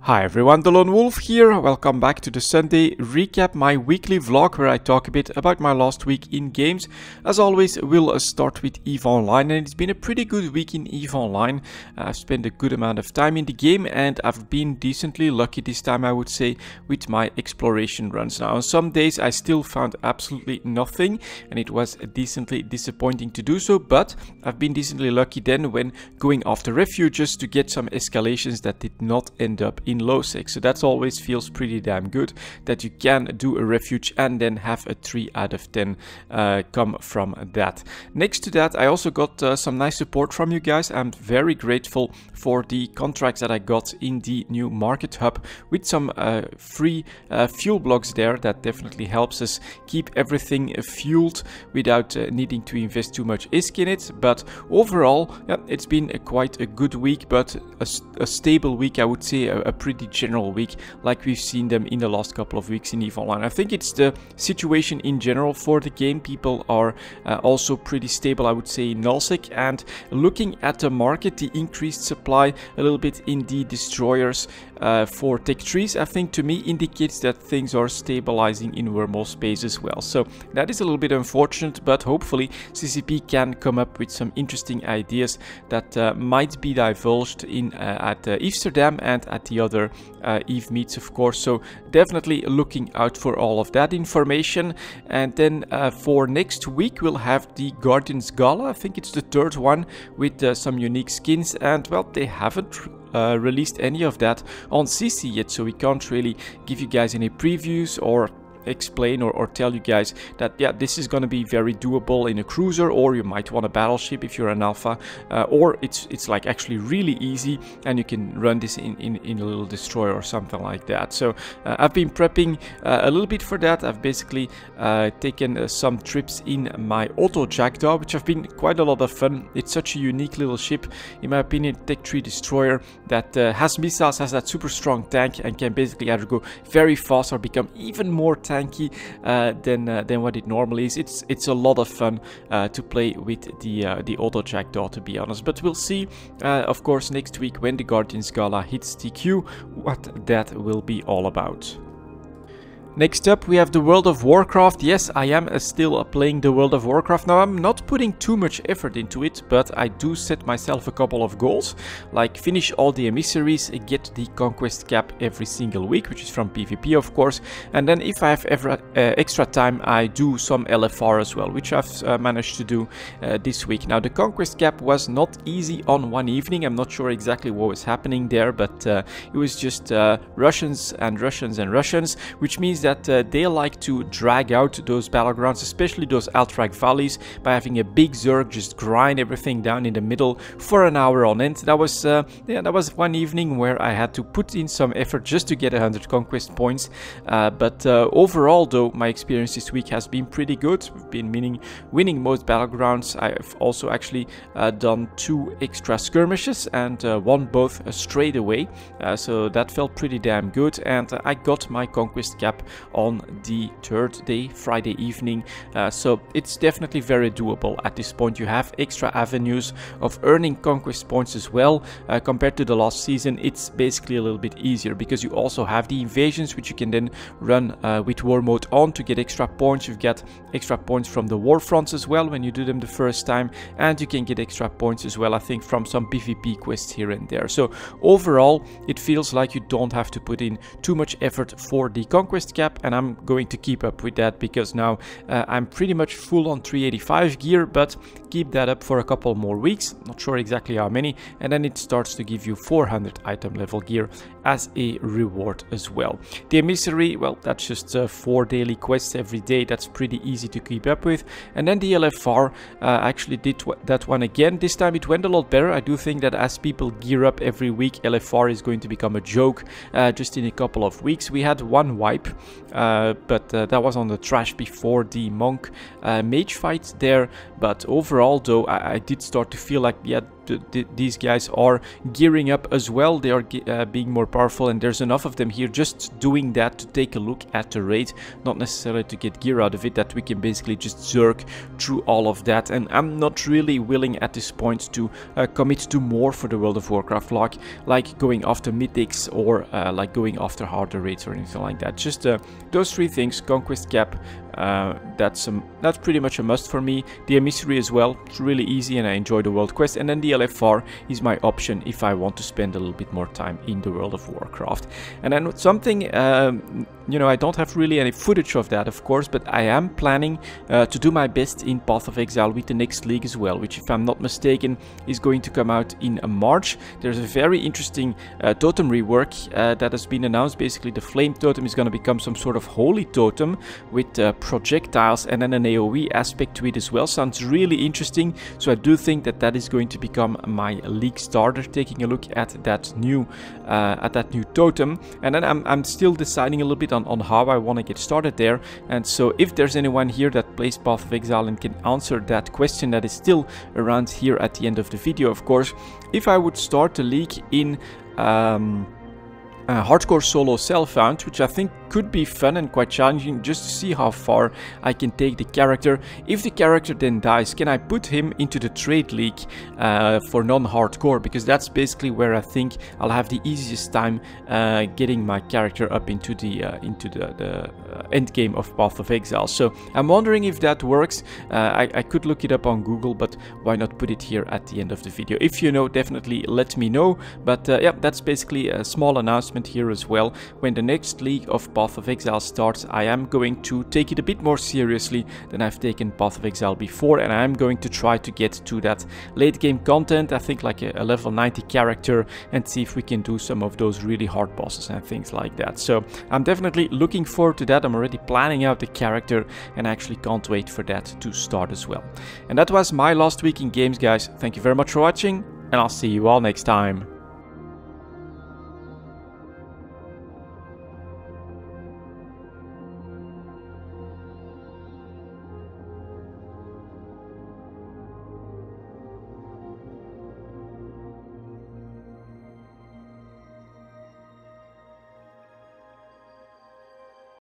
Hi everyone, delonewolf here. Welcome back to the Sunday recap, my weekly vlog where I talk a bit about my last week in games. As always, we'll start with EVE Online, and it's been a pretty good week in EVE Online. I've spent a good amount of time in the game and I've been decently lucky this time, I would say, with my exploration runs. Now on some days I still found absolutely nothing and it was decently disappointing to do so, but I've been decently lucky then when going after refuges to get some escalations that did not end up in low sec. So that always feels pretty damn good that you can do a refuge and then have a 3 out of 10 come from that. Next to that, I also got some nice support from you guys. I'm very grateful for the contracts that I got in the new market hub with some free fuel blocks there. That definitely helps us keep everything fueled without needing to invest too much ISK in it. But overall, yeah, it's been quite a good week, but a stable week, I would say, a pretty general week like we've seen them in the last couple of weeks in EVE Online. I think it's the situation in general for the game. People are also pretty stable, I would say, in nullsec, and looking at the market, the increased supply a little bit in the destroyers for tech trees, I think to me indicates that things are stabilizing in wormhole space as well. So that is a little bit unfortunate, but hopefully CCP can come up with some interesting ideas that might be divulged in at Amsterdam and at the other EVE meets, of course. So definitely looking out for all of that information. And then for next week we'll have the Guardians Gala. I think it's the third one with some unique skins, and well, they haven't released any of that on CC yet, so we can't really give you guys any previews or explain or tell you guys that, yeah, this is going to be very doable in a cruiser, or you might want a battleship if you're an alpha, or it's like actually really easy and you can run this in a little destroyer or something like that. So I've been prepping a little bit for that. I've basically taken some trips in my auto jackdaw, which have been quite a lot of fun. It's such a unique little ship, in my opinion, tech 3 destroyer that has missiles, has that super strong tank, and can basically either go very fast or become even more tanky than what it normally is. It's a lot of fun to play with the auto jackdaw, to be honest. But we'll see, of course, next week when the Guardians Gala hits TQ, what that will be all about. Next up, we have the World of Warcraft. Yes, I am still playing the World of Warcraft. Now, I'm not putting too much effort into it, but I do set myself a couple of goals, like finish all the emissaries, get the conquest cap every single week, which is from PvP, of course. And then if I have extra time, I do some LFR as well, which I've managed to do this week. Now, the conquest cap was not easy on one evening. I'm not sure exactly what was happening there, but it was just Russians and Russians and Russians, which means that they like to drag out those battlegrounds, especially those Alterac valleys, by having a big Zerg just grind everything down in the middle for an hour on end. That was one evening where I had to put in some effort just to get 100 conquest points. But overall, though, my experience this week has been pretty good. We've been winning most battlegrounds. I've also actually done 2 extra skirmishes and won both straight away. So that felt pretty damn good, and I got my conquest cap on the 3rd day, Friday evening. So it's definitely very doable at this point. You have extra avenues of earning conquest points as well. Compared to the last season, it's basically a little bit easier because you also have the invasions, which you can then run with war mode on to get extra points. You get extra points from the war fronts as well when you do them the first time, and you can get extra points as well, I think, from some PvP quests here and there. So overall, it feels like you don't have to put in too much effort for the conquest cap, and I'm going to keep up with that because now I'm pretty much full on 385 gear, but keep that up for a couple more weeks, not sure exactly how many, and then it starts to give you 400 item level gear as a reward as well. The emissary, well, that's just 4 daily quests every day. That's pretty easy to keep up with. And then the LFR, actually did that one again. This time it went a lot better. I do think that as people gear up every week, LFR is going to become a joke just in a couple of weeks. We had one wipe, but that was on the trash before the monk mage fight there. But overall, though, I did start to feel like, yeah, these guys are gearing up as well. They are being more powerful, and there's enough of them here just doing that to take a look at the raid, not necessarily to get gear out of it, that we can basically just zerk through all of that. And I'm not really willing at this point to commit to more for the World of Warcraft log, like going after mythics or like going after harder raids or anything like that. Just those three things: Conquest Cap, that's pretty much a must for me. The emissary as well, it's really easy and I enjoy the world quest. And then the LFR is my option if I want to spend a little bit more time in the World of Warcraft. And then something, you know, I don't have really any footage of that, of course, but I am planning to do my best in Path of Exile with the next league as well, which, if I'm not mistaken, is going to come out in March. There's a very interesting totem rework that has been announced. Basically, the flame totem is going to become some sort of holy totem with projectiles and then an AoE aspect to it as well. Sounds really interesting. So I do think that that is going to become my league starter, taking a look at that new totem. And then I'm still deciding a little bit on how I want to get started there. And so if there's anyone here that plays Path of Exile and can answer that question, that is still around here at the end of the video, of course. If I would start the league in hardcore solo self-found, which I think could be fun and quite challenging, just to see how far I can take the character. If the character then dies, can I put him into the trade league for non-hardcore? Because that's basically where I think I'll have the easiest time getting my character up into the end game of Path of Exile. So I'm wondering if that works. I could look it up on Google, but why not put it here at the end of the video? If you know, definitely let me know. But yeah, that's basically a small announcement here as well. When the next league of Path of Exile starts, I am going to take it a bit more seriously than I've taken Path of Exile before, and I'm going to try to get to that late game content, I think like a level 90 character, and see if we can do some of those really hard bosses and things like that. So I'm definitely looking forward to that. I'm already planning out the character and I actually can't wait for that to start as well. And that was my last week in games, guys. Thank you very much for watching, and I'll see you all next time.